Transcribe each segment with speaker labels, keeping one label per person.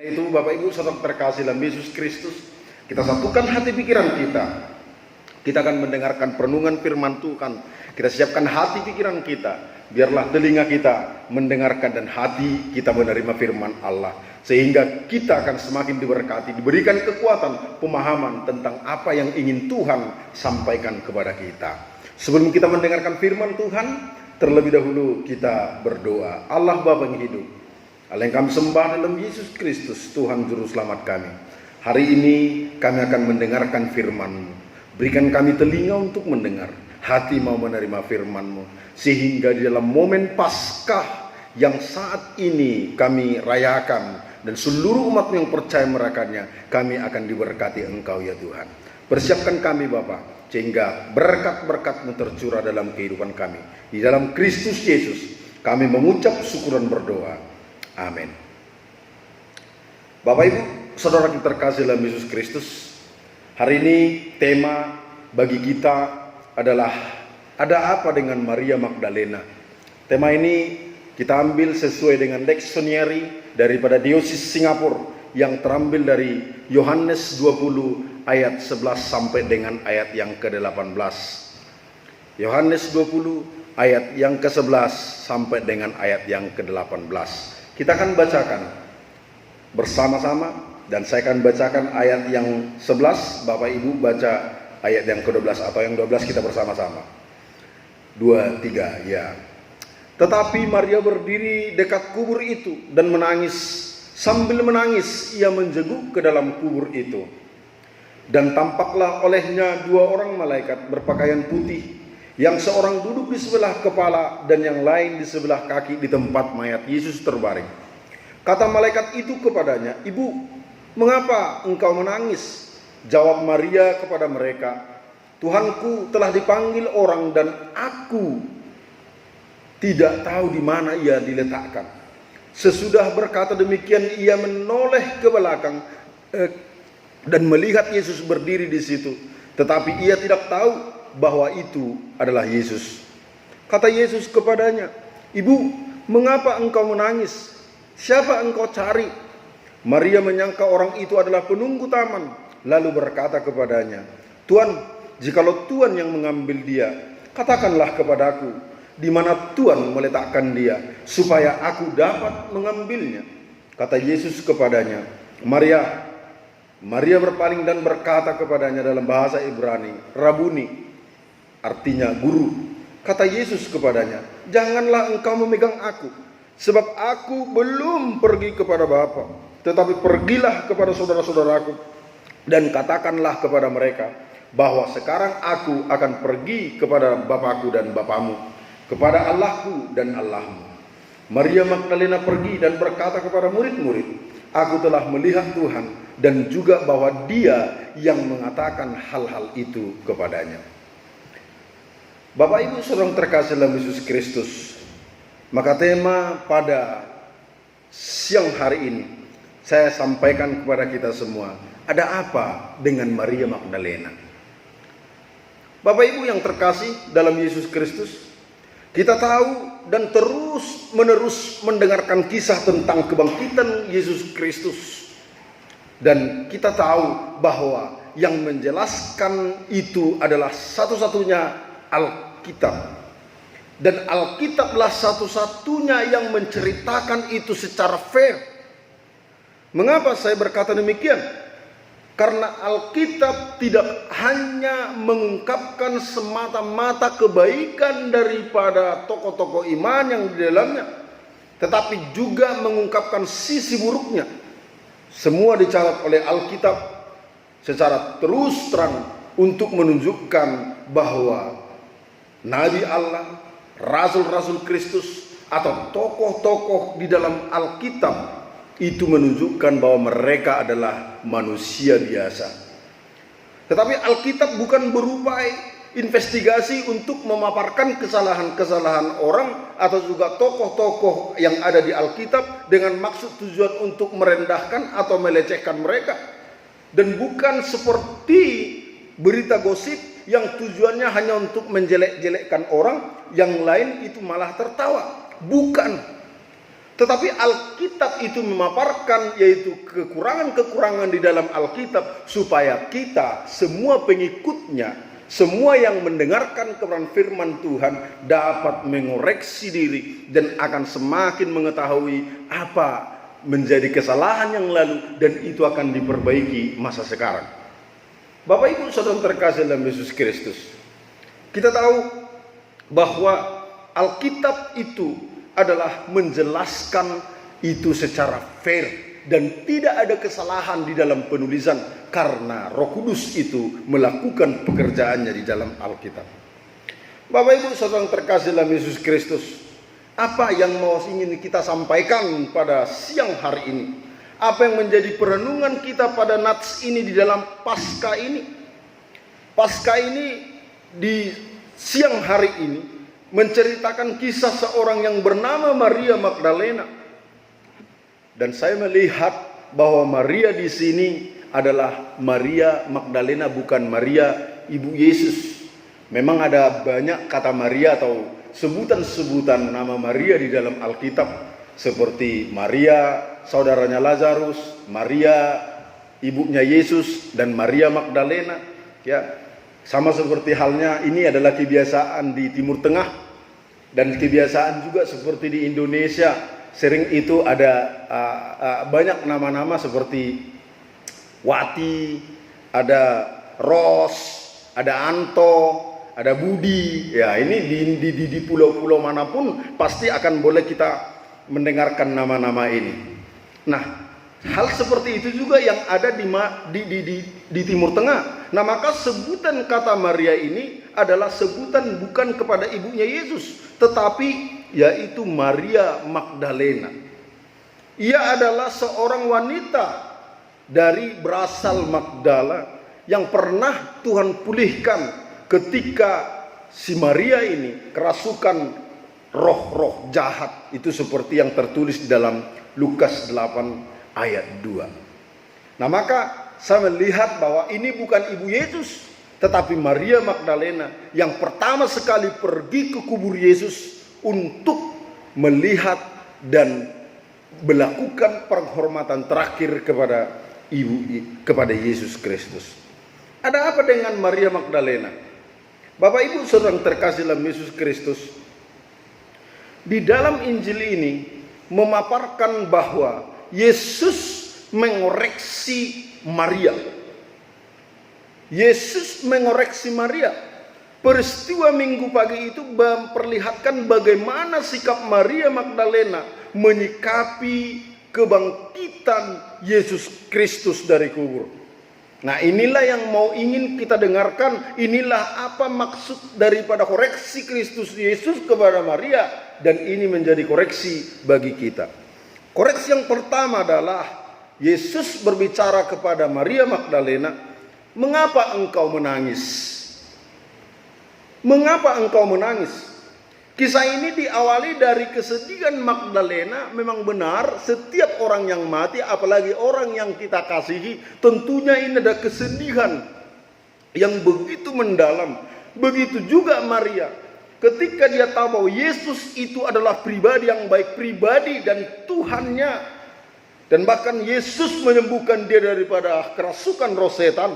Speaker 1: Itu Bapak Ibu saudara terkasih dalam Yesus Kristus, kita satukan hati pikiran kita. Kita akan mendengarkan perenungan firman Tuhan. Kita siapkan hati pikiran kita. Biarlah telinga kita mendengarkan dan hati kita menerima firman Allah. Sehingga kita akan semakin diberkati, diberikan kekuatan, pemahaman tentang apa yang ingin Tuhan sampaikan kepada kita. Sebelum kita mendengarkan firman Tuhan, terlebih dahulu kita berdoa. Allah Bapa yang hidup, Allah yang kami sembah dalam Yesus Kristus, Tuhan Juru Selamat kami. Hari ini kami akan mendengarkan firman-Mu. Berikan kami telinga untuk mendengar, hati mau menerima firman-Mu. Sehingga di dalam momen Paskah yang saat ini kami rayakan, dan seluruh umat yang percaya merayakannya, kami akan diberkati Engkau ya Tuhan. Persiapkan kami Bapa, sehingga berkat-berkat-Mu tercurah dalam kehidupan kami. Di dalam Kristus Yesus kami mengucap syukur dan berdoa. Amin. Bapak Ibu, saudara yang terkasih dalam Yesus Kristus, hari ini tema bagi kita adalah ada apa dengan Maria Magdalena. Tema ini kita ambil sesuai dengan leksioneri daripada Diosis Singapura yang terambil dari Yohanes 20 ayat 11 sampai dengan ayat yang ke-18. Yohanes 20 ayat yang ke-11 sampai dengan ayat yang ke-18. Kita akan bacakan bersama-sama, dan saya akan bacakan ayat yang 11, Bapak Ibu baca ayat yang ke-12 atau yang 12 kita bersama-sama. 2, 3, ya. Tetapi Maria berdiri dekat kubur itu dan menangis. Sambil menangis ia menjenguk ke dalam kubur itu. Dan tampaklah olehnya dua orang malaikat berpakaian putih, yang seorang duduk di sebelah kepala dan yang lain di sebelah kaki di tempat mayat Yesus terbaring. Kata malaikat itu kepadanya, "Ibu, mengapa engkau menangis?" Jawab Maria kepada mereka, "Tuhanku telah dipanggil orang dan aku tidak tahu di mana ia diletakkan." Sesudah berkata demikian, ia menoleh ke belakang dan melihat Yesus berdiri di situ, tetapi ia tidak tahu bahwa itu adalah Yesus. Kata Yesus kepadanya, "Ibu, mengapa engkau menangis? Siapa engkau cari?" Maria menyangka orang itu adalah penunggu taman, lalu berkata kepadanya, "Tuan, jikalau Tuan yang mengambil dia, katakanlah kepadaku di mana Tuan meletakkan dia, supaya aku dapat mengambilnya." Kata Yesus kepadanya, "Maria." Maria berpaling dan berkata kepadanya dalam bahasa Ibrani, "Rabuni," artinya guru. Kata Yesus kepadanya, "Janganlah engkau memegang aku, sebab aku belum pergi kepada Bapa, tetapi pergilah kepada saudara-saudaraku dan katakanlah kepada mereka bahwa sekarang aku akan pergi kepada Bapakku dan Bapamu, kepada Allahku dan Allahmu." Maria Magdalena pergi dan berkata kepada murid-murid, "Aku telah melihat Tuhan, dan juga bahwa Dia yang mengatakan hal-hal itu kepadanya." Bapak Ibu saudara terkasih dalam Yesus Kristus, maka tema pada siang hari ini saya sampaikan kepada kita semua, ada apa dengan Maria Magdalena? Bapak Ibu yang terkasih dalam Yesus Kristus, kita tahu dan terus menerus mendengarkan kisah tentang kebangkitan Yesus Kristus. Dan kita tahu bahwa yang menjelaskan itu adalah satu-satunya Alkitab. Dan Alkitablah satu-satunya yang menceritakan itu secara fair. Mengapa saya berkata demikian? Karena Alkitab tidak hanya mengungkapkan semata-mata kebaikan daripada tokoh-tokoh iman yang di dalamnya, tetapi juga mengungkapkan sisi buruknya. Semua dicatat oleh Alkitab secara terus terang untuk menunjukkan bahwa Nabi Allah, Rasul-Rasul Kristus, atau tokoh-tokoh di dalam Alkitab itu menunjukkan bahwa mereka adalah manusia biasa. Tetapi Alkitab bukan berupa investigasi untuk memaparkan kesalahan-kesalahan orang atau juga tokoh-tokoh yang ada di Alkitab dengan maksud tujuan untuk merendahkan atau melecehkan mereka. Dan bukan seperti berita gosip yang tujuannya hanya untuk menjelek-jelekkan orang, yang lain itu malah tertawa. Bukan. Tetapi Alkitab itu memaparkan yaitu kekurangan-kekurangan di dalam Alkitab supaya kita semua pengikutnya, semua yang mendengarkan kebenaran firman Tuhan dapat mengoreksi diri dan akan semakin mengetahui apa menjadi kesalahan yang lalu dan itu akan diperbaiki masa sekarang. Bapak Ibu Saudara terkasih dalam Yesus Kristus, kita tahu bahwa Alkitab itu adalah menjelaskan itu secara fair dan tidak ada kesalahan di dalam penulisan karena Roh Kudus itu melakukan pekerjaannya di dalam Alkitab. Bapak Ibu Saudara terkasih dalam Yesus Kristus, apa yang ingin kita sampaikan pada siang hari ini? Apa yang menjadi perenungan kita pada nats ini di dalam Paskah ini? Paskah ini di siang hari ini menceritakan kisah seorang yang bernama Maria Magdalena. Dan saya melihat bahwa Maria di sini adalah Maria Magdalena, bukan Maria ibu Yesus. Memang ada banyak kata Maria atau sebutan-sebutan nama Maria di dalam Alkitab, seperti Maria saudaranya Lazarus, Maria ibunya Yesus, dan Maria Magdalena. Ya, sama seperti halnya ini adalah kebiasaan di Timur Tengah dan kebiasaan juga seperti di Indonesia. Sering itu ada banyak nama-nama seperti Wati, ada Ros, ada Anto, ada Budi. Ya, ini di pulau-pulau manapun pasti akan boleh kita mendengarkan nama-nama ini. Nah, hal seperti itu juga yang ada di Timur Tengah. Nah, maka sebutan kata Maria ini adalah sebutan bukan kepada ibunya Yesus, tetapi yaitu Maria Magdalena. Ia adalah seorang wanita dari berasal Magdala yang pernah Tuhan pulihkan ketika si Maria ini kerasukan roh-roh jahat. Itu seperti yang tertulis di dalam Lukas 8 ayat 2. Nah, maka saya melihat bahwa ini bukan ibu Yesus, tetapi Maria Magdalena yang pertama sekali pergi ke kubur Yesus untuk melihat dan melakukan penghormatan terakhir kepada Yesus Kristus. Ada apa dengan Maria Magdalena? Bapak Ibu Saudara terkasih dalam Yesus Kristus, di dalam Injil ini memaparkan bahwa Yesus mengoreksi Maria. Yesus mengoreksi Maria. Peristiwa Minggu pagi itu memperlihatkan bagaimana sikap Maria Magdalena menyikapi kebangkitan Yesus Kristus dari kubur. Nah, inilah yang ingin kita dengarkan. Inilah apa maksud daripada koreksi Kristus Yesus kepada Maria, dan ini menjadi koreksi bagi kita. Koreksi yang pertama adalah Yesus berbicara kepada Maria Magdalena, "Mengapa engkau menangis? Mengapa engkau menangis?" Kisah ini diawali dari kesedihan Magdalena. Memang benar, setiap orang yang mati, apalagi orang yang kita kasihi, tentunya ini ada kesedihan yang begitu mendalam. Begitu juga Maria, ketika dia tahu bahwa Yesus itu adalah pribadi yang baik, pribadi dan Tuhannya, dan bahkan Yesus menyembuhkan dia daripada kerasukan roh setan,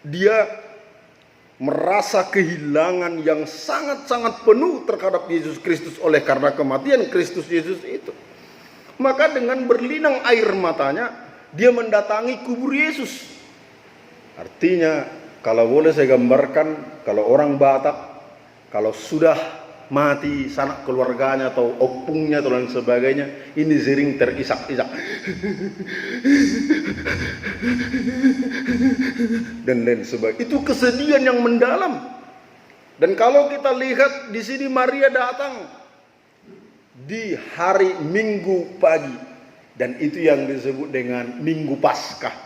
Speaker 1: dia merasa kehilangan yang sangat-sangat penuh terhadap Yesus Kristus oleh karena kematian Kristus Yesus itu. Maka dengan berlinang air matanya, dia mendatangi kubur Yesus. Artinya, kalau boleh saya gambarkan, kalau orang Batak, kalau sudah mati sanak keluarganya atau opungnya atau lain sebagainya, ini sering terisak-isak dan lain sebagainya. Itu kesedihan yang mendalam. Dan kalau kita lihat di sini, Maria datang di hari Minggu pagi, dan itu yang disebut dengan Minggu Paskah,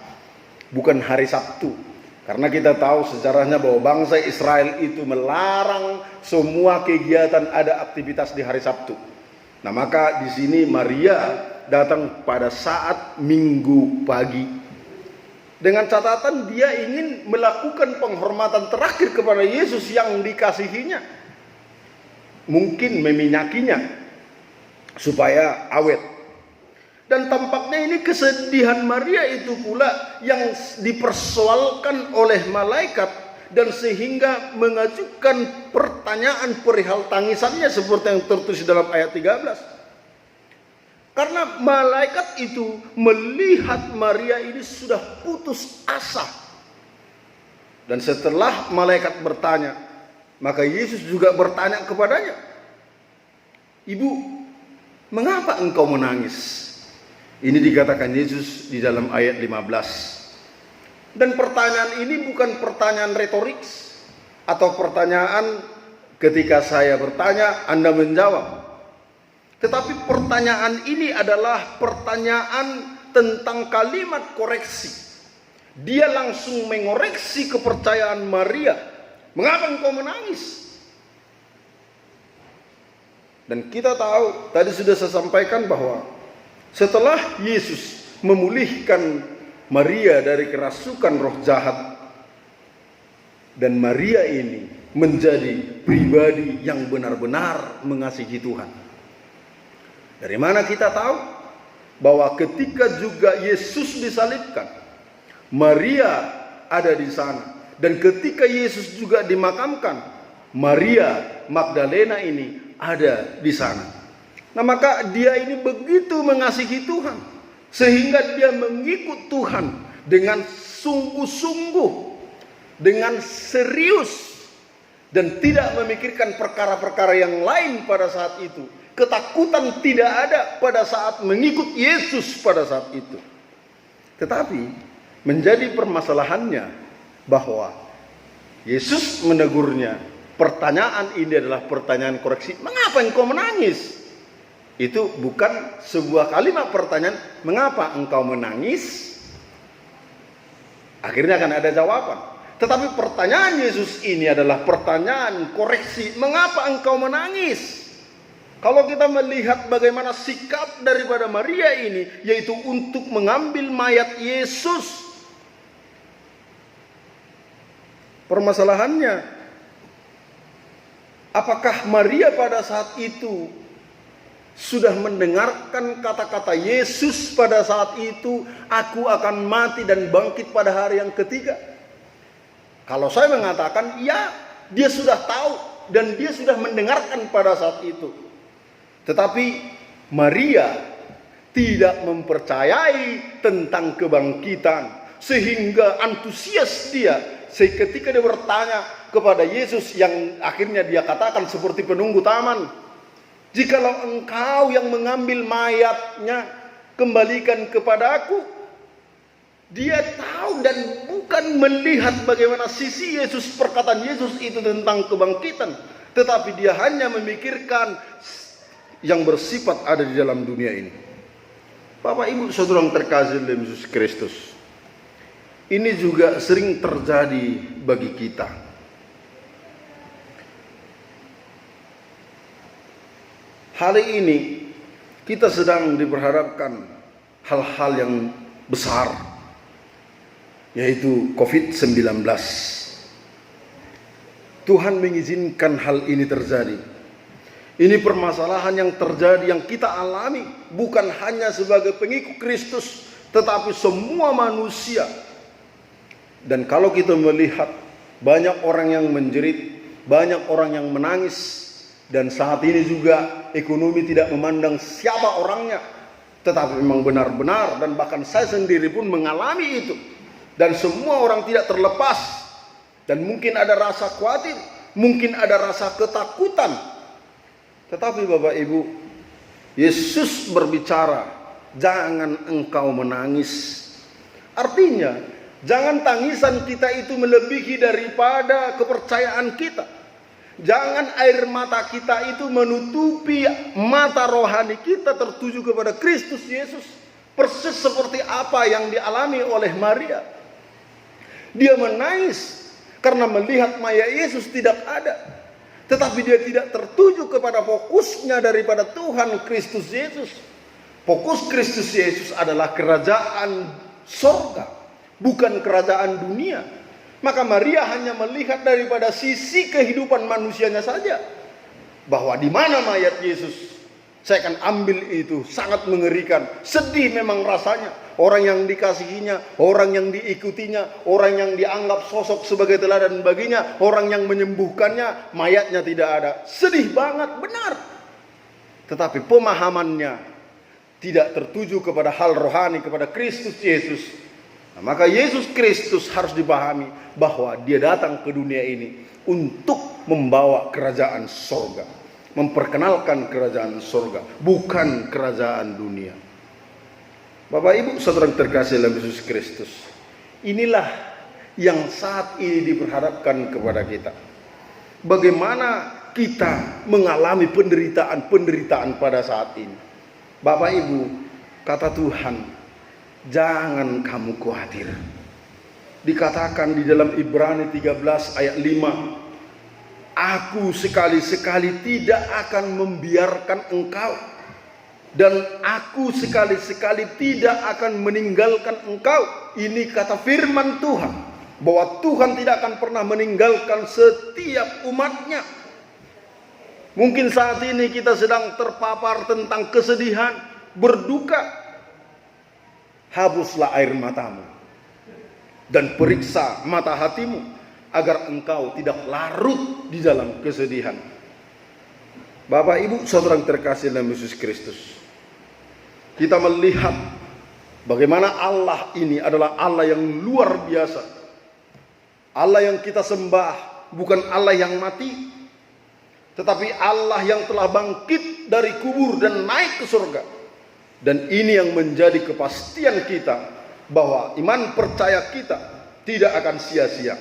Speaker 1: bukan hari Sabtu. Karena kita tahu sejarahnya bahwa bangsa Israel itu melarang semua kegiatan ada aktivitas di hari Sabtu. Nah, maka di sini Maria datang pada saat Minggu pagi. Dengan catatan dia ingin melakukan penghormatan terakhir kepada Yesus yang dikasihinya. Mungkin meminyakinya. supaya awet. Dan tampaknya ini kesedihan Maria itu pula yang dipersoalkan oleh malaikat, dan sehingga mengajukan pertanyaan perihal tangisannya seperti yang tertulis dalam ayat 13. Karena malaikat itu melihat Maria ini sudah putus asa. Dan setelah malaikat bertanya, maka Yesus juga bertanya kepadanya, "Ibu, mengapa engkau menangis?" Ini dikatakan Yesus di dalam ayat 15. Dan pertanyaan ini bukan pertanyaan retorik atau pertanyaan ketika saya bertanya Anda menjawab. Tetapi pertanyaan ini adalah pertanyaan tentang kalimat koreksi. Dia langsung mengoreksi kepercayaan Maria. "Mengapa engkau menangis?" Dan kita tahu, tadi sudah saya sampaikan bahwa setelah Yesus memulihkan Maria dari kerasukan roh jahat, dan Maria ini menjadi pribadi yang benar-benar mengasihi Tuhan. Dari mana kita tahu? Bahwa ketika juga Yesus disalibkan, Maria ada di sana. Dan ketika Yesus juga dimakamkan, Maria Magdalena ini ada di sana. Nah, maka dia ini begitu mengasihi Tuhan, sehingga dia mengikut Tuhan dengan sungguh-sungguh, dengan serius, dan tidak memikirkan perkara-perkara yang lain pada saat itu. Ketakutan tidak ada pada saat mengikut Yesus pada saat itu. Tetapi menjadi permasalahannya bahwa Yesus menegurnya. Pertanyaan ini adalah pertanyaan koreksi. "Mengapa engkau menangis?" Itu bukan sebuah kalimat pertanyaan, "Mengapa engkau menangis?" Akhirnya akan ada jawaban. Tetapi pertanyaan Yesus ini adalah pertanyaan koreksi. "Mengapa engkau menangis?" Kalau kita melihat bagaimana sikap daripada Maria ini, yaitu untuk mengambil mayat Yesus. Permasalahannya, apakah Maria pada saat itu sudah mendengarkan kata-kata Yesus pada saat itu, "Aku akan mati dan bangkit pada hari yang ketiga"? Kalau saya mengatakan ya, dia sudah tahu dan dia sudah mendengarkan pada saat itu. Tetapi Maria tidak mempercayai tentang kebangkitan, sehingga antusias dia ketika dia bertanya kepada Yesus, yang akhirnya dia katakan seperti penunggu taman, "Jikalau engkau yang mengambil mayatnya, kembalikan kepadaku." Dia tahu dan bukan melihat bagaimana sisi Yesus, perkataan Yesus itu tentang kebangkitan, tetapi dia hanya memikirkan yang bersifat ada di dalam dunia ini. Bapak Ibu Saudara yang terkasih dalam Yesus Kristus, ini juga sering terjadi bagi kita. Hari ini kita sedang diperhadapkan hal-hal yang besar, yaitu COVID-19. Tuhan mengizinkan hal ini terjadi. Ini permasalahan yang terjadi, yang kita alami, bukan hanya sebagai pengikut Kristus, tetapi semua manusia. Dan kalau kita melihat banyak orang yang menjerit, banyak orang yang menangis, dan saat ini juga ekonomi tidak memandang siapa orangnya, tetapi memang benar-benar, dan bahkan saya sendiri pun mengalami itu. Dan semua orang tidak terlepas, dan mungkin ada rasa khawatir, mungkin ada rasa ketakutan. Tetapi Bapak Ibu, Yesus berbicara, "Jangan engkau menangis." Artinya, jangan tangisan kita itu melebihi daripada kepercayaan kita. Jangan air mata kita itu menutupi mata rohani kita tertuju kepada Kristus Yesus. Persis seperti apa yang dialami oleh Maria. Dia menangis karena melihat mayat Yesus tidak ada. Tetapi dia tidak tertuju kepada fokusnya daripada Tuhan Kristus Yesus. Fokus Kristus Yesus adalah kerajaan sorga, bukan kerajaan dunia. Maka Maria hanya melihat daripada sisi kehidupan manusianya saja, bahwa di mana mayat Yesus. Saya akan ambil itu. Sangat mengerikan. Sedih memang rasanya. Orang yang dikasihinya, orang yang diikutinya, orang yang dianggap sosok sebagai teladan baginya, orang yang menyembuhkannya, mayatnya tidak ada. Sedih banget, benar. Tetapi pemahamannya tidak tertuju kepada hal rohani, kepada Kristus Yesus. Nah, maka Yesus Kristus harus dipahami bahwa dia datang ke dunia ini untuk membawa kerajaan sorga, memperkenalkan kerajaan sorga, bukan kerajaan dunia. Bapak Ibu saudara terkasih dalam Yesus Kristus, inilah yang saat ini diperhadapkan kepada kita. Bagaimana kita mengalami penderitaan pada saat ini. Bapak Ibu, kata Tuhan, jangan kamu khawatir. Dikatakan di dalam Ibrani 13 ayat 5, Aku sekali-sekali tidak akan membiarkan engkau, dan aku sekali-sekali tidak akan meninggalkan engkau. Ini kata firman Tuhan, bahwa Tuhan tidak akan pernah meninggalkan setiap umatnya. Mungkin saat ini kita sedang terpapar tentang kesedihan, berduka. Hapuslah air matamu dan periksa mata hatimu, agar engkau tidak larut di dalam kesedihan. Bapak Ibu saudara yang terkasih dalam Yesus Kristus, kita melihat bagaimana Allah ini adalah Allah yang luar biasa. Allah yang kita sembah bukan Allah yang mati, tetapi Allah yang telah bangkit dari kubur dan naik ke surga. Dan ini yang menjadi kepastian kita bahwa iman percaya kita tidak akan sia-sia.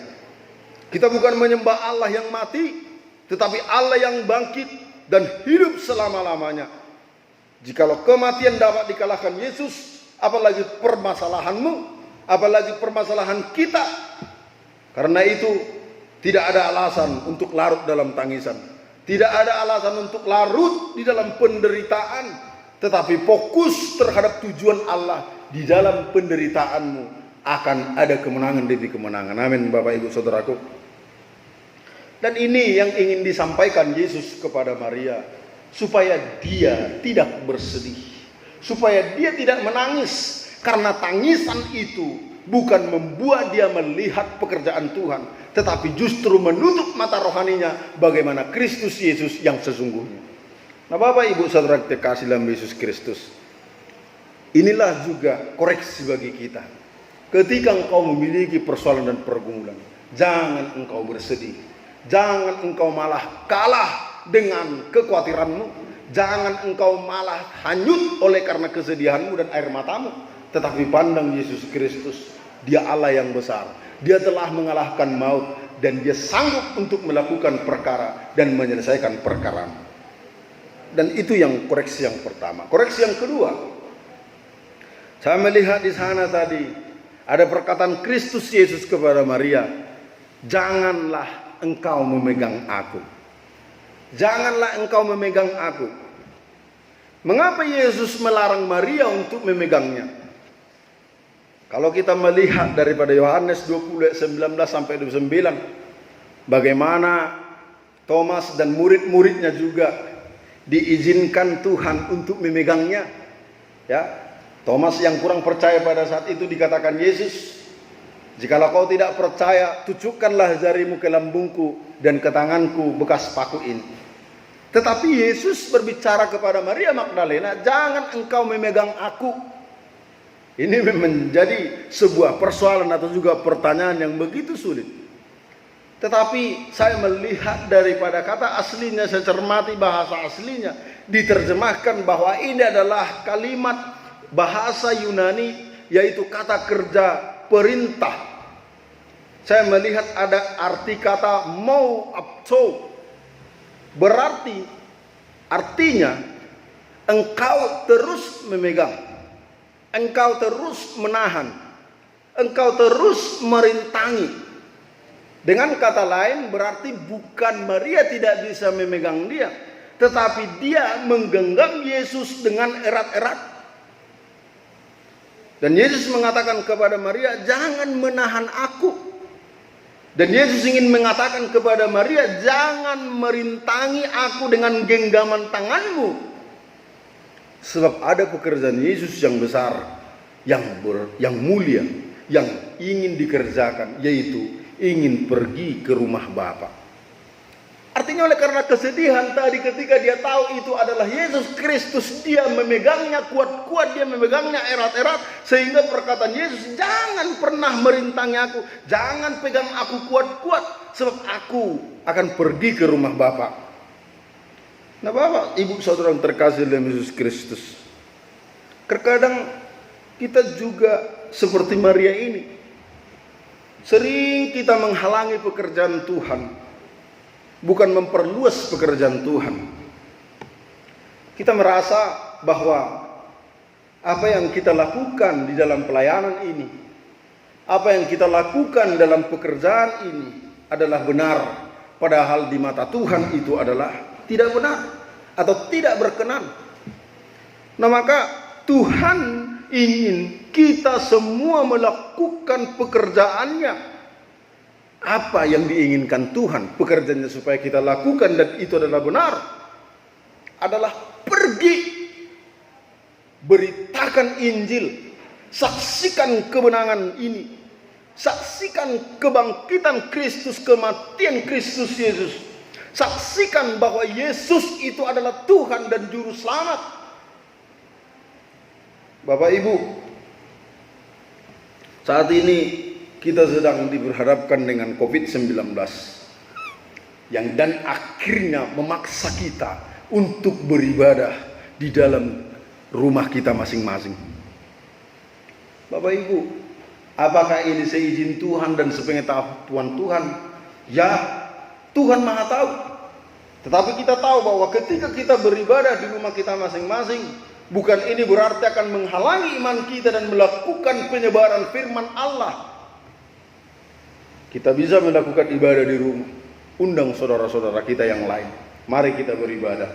Speaker 1: Kita bukan menyembah Allah yang mati, tetapi Allah yang bangkit dan hidup selama-lamanya. Jikalau kematian dapat dikalahkan Yesus, apalagi permasalahanmu, apalagi permasalahan kita. Karena itu tidak ada alasan untuk larut dalam tangisan, tidak ada alasan untuk larut di dalam penderitaan, tetapi fokus terhadap tujuan Allah. Di dalam penderitaanmu akan ada kemenangan demi kemenangan. Amin Bapak Ibu Saudaraku. Dan ini yang ingin disampaikan Yesus kepada Maria, supaya dia tidak bersedih, supaya dia tidak menangis, karena tangisan itu bukan membuat dia melihat pekerjaan Tuhan, tetapi justru menutup mata rohaninya bagaimana Kristus Yesus yang sesungguhnya. Nah Bapak Ibu Saudara terkasih dalam Yesus Kristus, inilah juga koreksi bagi kita. Ketika engkau memiliki persoalan dan pergumulan, jangan engkau bersedih. Jangan engkau malah kalah dengan kekhawatiranmu. Jangan engkau malah hanyut oleh karena kesedihanmu dan air matamu. Tetapi pandang Yesus Kristus, dia Allah yang besar. Dia telah mengalahkan maut, dan dia sanggup untuk melakukan perkara dan menyelesaikan perkara. Dan itu yang koreksi yang pertama. Koreksi yang kedua, saya melihat di sana tadi ada perkataan Kristus Yesus kepada Maria, janganlah engkau memegang aku. Janganlah engkau memegang aku. Mengapa Yesus melarang Maria untuk memegangnya? Kalau kita melihat daripada Yohanes 20 ayat 19 sampai 29, bagaimana Thomas dan murid-muridnya juga diizinkan Tuhan untuk memegangnya. Ya, Thomas yang kurang percaya pada saat itu dikatakan Yesus, jikalau kau tidak percaya, tucukkanlah jarimu ke lambungku dan ke tanganku bekas paku ini. Tetapi Yesus berbicara kepada Maria Magdalena, jangan engkau memegang aku. Ini menjadi sebuah persoalan atau juga pertanyaan yang begitu sulit. Tetapi saya melihat daripada kata aslinya, saya cermati bahasa aslinya, diterjemahkan bahwa ini adalah kalimat bahasa Yunani, yaitu kata kerja perintah. Saya melihat ada arti kata mau apto, berarti artinya engkau terus memegang, engkau terus menahan, engkau terus merintangi. Dengan kata lain berarti bukan Maria tidak bisa memegang dia, tetapi dia menggenggam Yesus dengan erat-erat. Dan Yesus mengatakan kepada Maria, jangan menahan aku. Dan Yesus ingin mengatakan kepada Maria, jangan merintangi aku dengan genggaman tanganmu. Sebab ada pekerjaan Yesus yang besar, yang mulia, yang ingin dikerjakan, yaitu ingin pergi ke rumah Bapa. Artinya oleh karena kesedihan tadi ketika dia tahu itu adalah Yesus Kristus, dia memegangnya kuat-kuat, dia memegangnya erat-erat, sehingga perkataan Yesus, jangan pernah merintangi aku, jangan pegang aku kuat-kuat, sebab aku akan pergi ke rumah Bapa. Nah Bapak, Ibu, Saudara yang terkasih dalam Yesus Kristus, terkadang kita juga seperti Maria ini, sering kita menghalangi pekerjaan Tuhan, bukan memperluas pekerjaan Tuhan. Kita merasa bahwa apa yang kita lakukan di dalam pelayanan ini, apa yang kita lakukan dalam pekerjaan ini adalah benar, padahal di mata Tuhan itu adalah tidak benar atau tidak berkenan. Nah maka Tuhan ingin kita semua melakukan pekerjaannya. Apa yang diinginkan Tuhan, pekerjaannya supaya kita lakukan dan itu adalah benar, adalah pergi, beritakan Injil, saksikan kemenangan ini, saksikan kebangkitan Kristus, kematian Kristus Yesus, saksikan bahwa Yesus itu adalah Tuhan dan Juru Selamat. Bapak Ibu, saat ini kita sedang diberhadapkan dengan COVID-19 yang dan akhirnya memaksa kita untuk beribadah di dalam rumah kita masing-masing. Bapak Ibu, apakah ini seizin Tuhan dan sepengetahuan Tuhan? Ya, Tuhan Maha tahu. Tetapi kita tahu bahwa ketika kita beribadah di rumah kita masing-masing, bukan ini berarti akan menghalangi iman kita dan melakukan penyebaran firman Allah. Kita bisa melakukan ibadah di rumah. Undang saudara-saudara kita yang lain. Mari kita beribadah.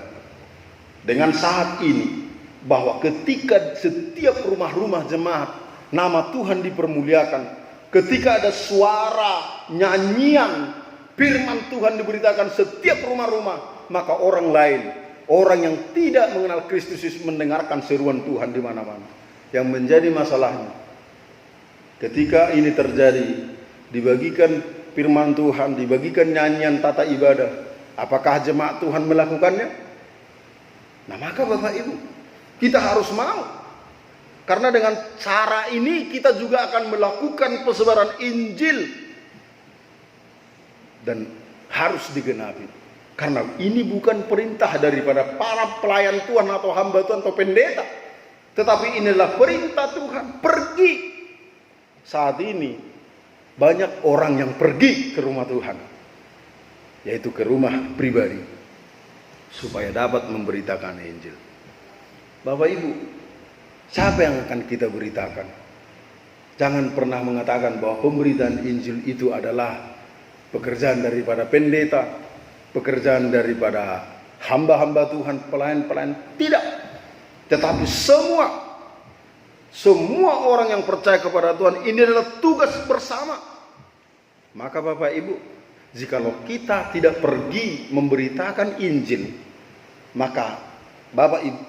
Speaker 1: Dengan saat ini, bahwa ketika setiap rumah-rumah jemaat, nama Tuhan dipermuliakan. Ketika ada suara, nyanyian, firman Tuhan diberitakan setiap rumah-rumah, maka orang lain, orang yang tidak mengenal Kristus Yesus mendengarkan seruan Tuhan di mana-mana. Yang menjadi masalahnya, ketika ini terjadi, dibagikan firman Tuhan, dibagikan nyanyian tata ibadah, apakah jemaat Tuhan melakukannya? Nah maka Bapak Ibu, kita harus mau, karena dengan cara ini kita juga akan melakukan persebaran Injil dan harus digenapi, karena ini bukan perintah daripada para pelayan Tuhan atau hamba Tuhan atau pendeta, tetapi inilah perintah Tuhan. Pergi. Saat ini banyak orang yang pergi ke rumah Tuhan, yaitu ke rumah pribadi, supaya dapat memberitakan Injil. Bapak Ibu, siapa yang akan kita beritakan? Jangan pernah mengatakan bahwa pemberitaan Injil itu adalah pekerjaan daripada pendeta, pekerjaan daripada hamba-hamba Tuhan, pelayan-pelayan. Tidak. Tetapi semua orang yang percaya kepada Tuhan, ini adalah tugas bersama. Maka Bapak Ibu, jikalau kita tidak pergi memberitakan Injil, maka Bapak Ibu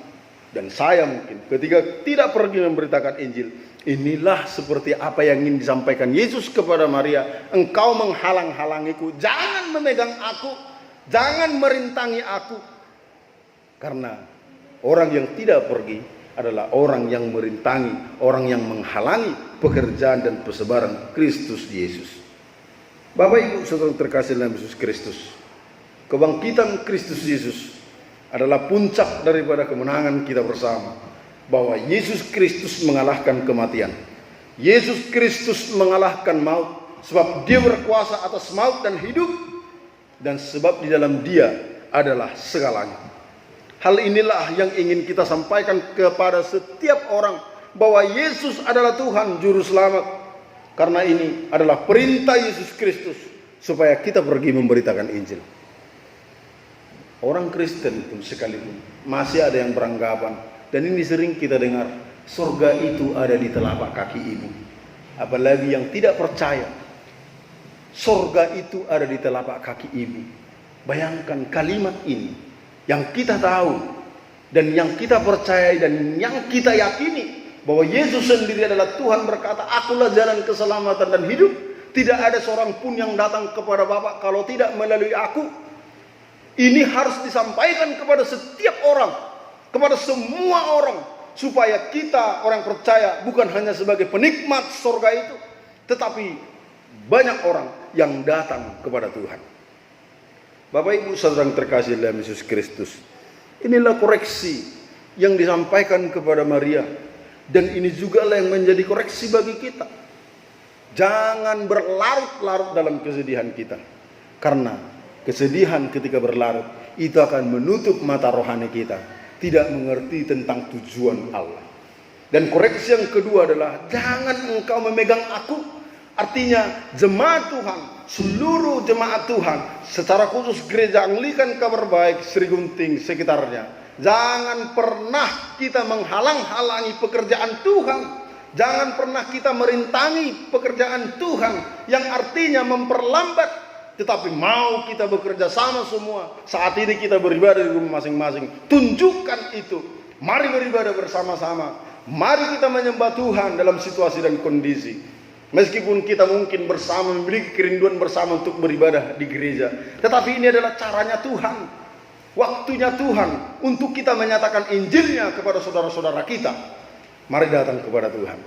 Speaker 1: dan saya mungkin ketika tidak pergi memberitakan Injil, inilah seperti apa yang ingin disampaikan Yesus kepada Maria. Engkau menghalang-halangiku, jangan memegang aku, jangan merintangi aku. Karena orang yang tidak pergi adalah orang yang merintangi, orang yang menghalangi pekerjaan dan persebaran Kristus Yesus. Bapak Ibu saudara terkasih dalam Yesus Kristus, kebangkitan Kristus Yesus adalah puncak daripada kemenangan kita bersama, bahwa Yesus Kristus mengalahkan kematian, Yesus Kristus mengalahkan maut, sebab Dia berkuasa atas maut dan hidup, dan sebab di dalam Dia adalah segalanya. Hal inilah yang ingin kita sampaikan kepada setiap orang, bahwa Yesus adalah Tuhan Juru Selamat. Karena ini adalah perintah Yesus Kristus, supaya kita pergi memberitakan Injil. Orang Kristen pun sekalipun masih ada yang beranggapan, dan ini sering kita dengar, surga itu ada di telapak kaki ibu. Apalagi yang tidak percaya, surga itu ada di telapak kaki ibu. Bayangkan kalimat ini, yang kita tahu Dan yang kita percaya dan yang kita yakini bahwa Yesus sendiri adalah Tuhan berkata, "Akulah jalan keselamatan dan hidup. Tidak ada seorang pun yang datang kepada Bapa kalau tidak melalui aku." Ini harus disampaikan kepada setiap orang, kepada semua orang, supaya kita orang percaya bukan hanya sebagai penikmat surga itu, tetapi banyak orang yang datang kepada Tuhan. Bapak Ibu Saudara yang terkasih dalam Yesus Kristus, inilah koreksi yang disampaikan kepada Maria, dan ini juga lah yang menjadi koreksi bagi kita. Jangan berlarut-larut dalam kesedihan kita, karena kesedihan ketika berlarut itu akan menutup mata rohani kita, tidak mengerti tentang tujuan Allah. Dan koreksi yang kedua adalah jangan engkau memegang aku. Artinya jemaat Tuhan, seluruh jemaat Tuhan, secara khusus gereja Anglikan Kabar Baik Sri Gunting sekitarnya, jangan pernah kita menghalang-halangi pekerjaan Tuhan. Jangan pernah kita merintangi pekerjaan Tuhan yang artinya memperlambat. Tetapi mau kita bekerja sama semua. Saat ini kita beribadah di rumah masing-masing. Tunjukkan itu. Mari beribadah bersama-sama. Mari kita menyembah Tuhan dalam situasi dan kondisi. Meskipun kita mungkin bersama memiliki kerinduan bersama untuk beribadah di gereja, tetapi ini adalah caranya Tuhan, waktunya Tuhan untuk kita menyatakan Injilnya kepada saudara-saudara kita. Mari datang kepada Tuhan.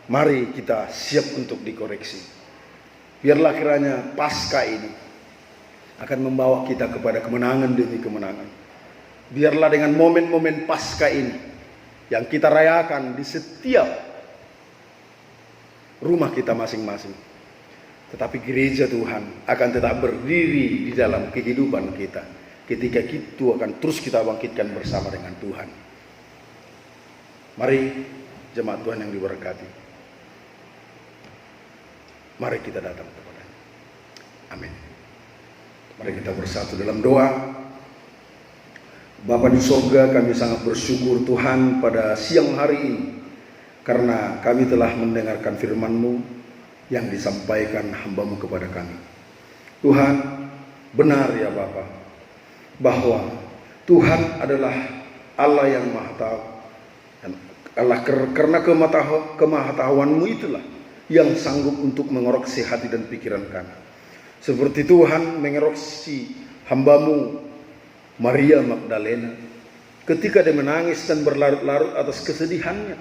Speaker 1: Mari kita siap untuk dikoreksi. Biarlah kiranya Paskah ini akan membawa kita kepada kemenangan demi kemenangan. Biarlah dengan momen-momen Paskah ini yang kita rayakan di setiap rumah kita masing-masing, tetapi gereja Tuhan akan tetap berdiri di dalam kehidupan kita ketika itu akan terus kita bangkitkan bersama dengan Tuhan. Mari jemaat Tuhan yang diberkati, mari kita datang kepada-Nya. Amin. Mari kita bersatu dalam doa. Bapa di surga, kami sangat bersyukur Tuhan pada siang hari ini, karena kami telah mendengarkan firman-Mu yang disampaikan hamba-Mu kepada kami. Tuhan, benar ya Bapa, bahwa Tuhan adalah Allah yang maha tahu. Dan Allah karena kemahatauan-Mu itulah yang sanggup untuk mengoreksi hati dan pikiran kami. Seperti Tuhan mengoreksi hamba-Mu Maria Magdalena ketika dia menangis dan berlarut-larut atas kesedihannya.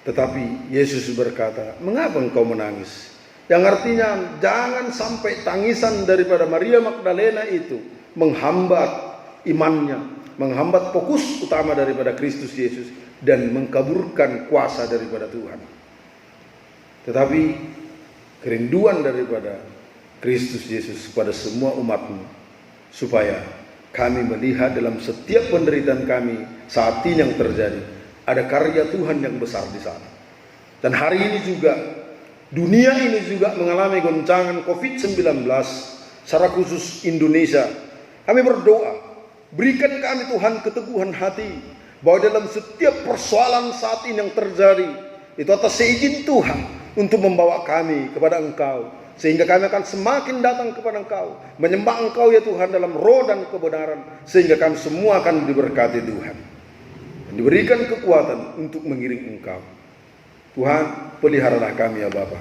Speaker 1: Tetapi Yesus berkata, "Mengapa engkau menangis?" Yang artinya jangan sampai tangisan daripada Maria Magdalena itu menghambat imannya, menghambat fokus utama daripada Kristus Yesus, dan mengkaburkan kuasa daripada Tuhan. Tetapi kerinduan daripada Kristus Yesus kepada semua umat-Mu, supaya kami melihat dalam setiap penderitaan kami saat ini yang terjadi, ada karya Tuhan yang besar di sana. Dan hari ini juga, dunia ini juga mengalami goncangan COVID-19, secara khusus Indonesia. Kami berdoa, berikan kami Tuhan keteguhan hati, bahwa dalam setiap persoalan saat ini yang terjadi, itu atas seizin Tuhan untuk membawa kami kepada Engkau, sehingga kami akan semakin datang kepada Engkau, menyembah Engkau ya Tuhan dalam roh dan kebenaran, sehingga kami semua akan diberkati Tuhan dan diberikan kekuatan untuk mengiring Engkau. Tuhan, peliharalah kami ya Bapa.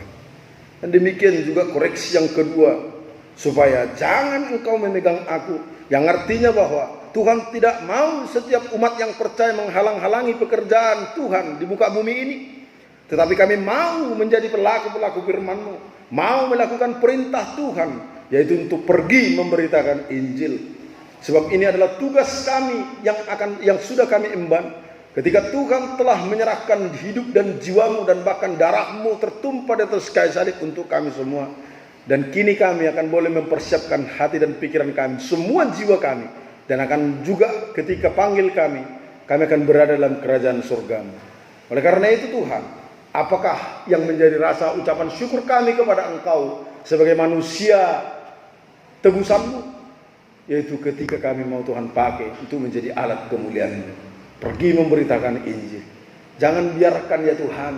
Speaker 1: Dan demikian juga koreksi yang kedua, supaya jangan Engkau memegang aku, yang artinya bahwa Tuhan tidak mau setiap umat yang percaya menghalang-halangi pekerjaan Tuhan di muka bumi ini, tetapi kami mau menjadi pelaku-pelaku firman-Mu, mau melakukan perintah Tuhan, yaitu untuk pergi memberitakan Injil. Sebab ini adalah tugas kami yang sudah kami emban. Ketika Tuhan telah menyerahkan hidup dan jiwa-Mu dan bahkan darah-Mu tertumpah di atas kayu salib untuk kami semua. Dan kini kami akan boleh mempersiapkan hati dan pikiran kami, semua jiwa kami. Dan akan juga ketika panggil kami akan berada dalam kerajaan surga-Mu. Oleh karena itu Tuhan, apakah yang menjadi rasa ucapan syukur kami kepada Engkau sebagai manusia tebusan-Mu? Yaitu ketika kami mau Tuhan pakai untuk menjadi alat kemuliaan-Mu, pergi memberitakan Injil. Jangan biarkan ya Tuhan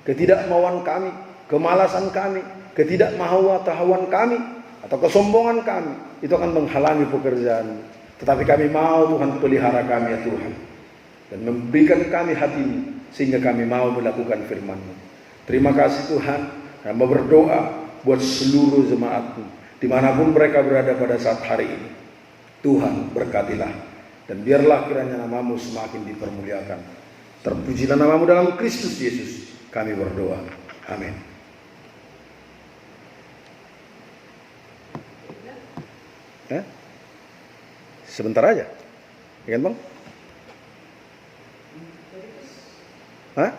Speaker 1: ketidakmauan kami, kemalasan kami, ketidakmahuan kami, atau kesombongan kami itu akan menghalangi pekerjaan. Tetapi kami mau Tuhan pelihara kami ya Tuhan. Dan memberikan kami hati-Mu sehingga kami mau melakukan firman-Mu. Terima kasih Tuhan. Hamba berdoa buat seluruh jemaat-Mu dimanapun mereka berada pada saat hari ini. Tuhan berkatilah. Dan biarlah kiranya nama-Mu semakin dipermuliakan. Terpujilah nama-Mu dalam Kristus Yesus. Kami berdoa. Amin. Sebentar aja. Ya kan Bang? Hah?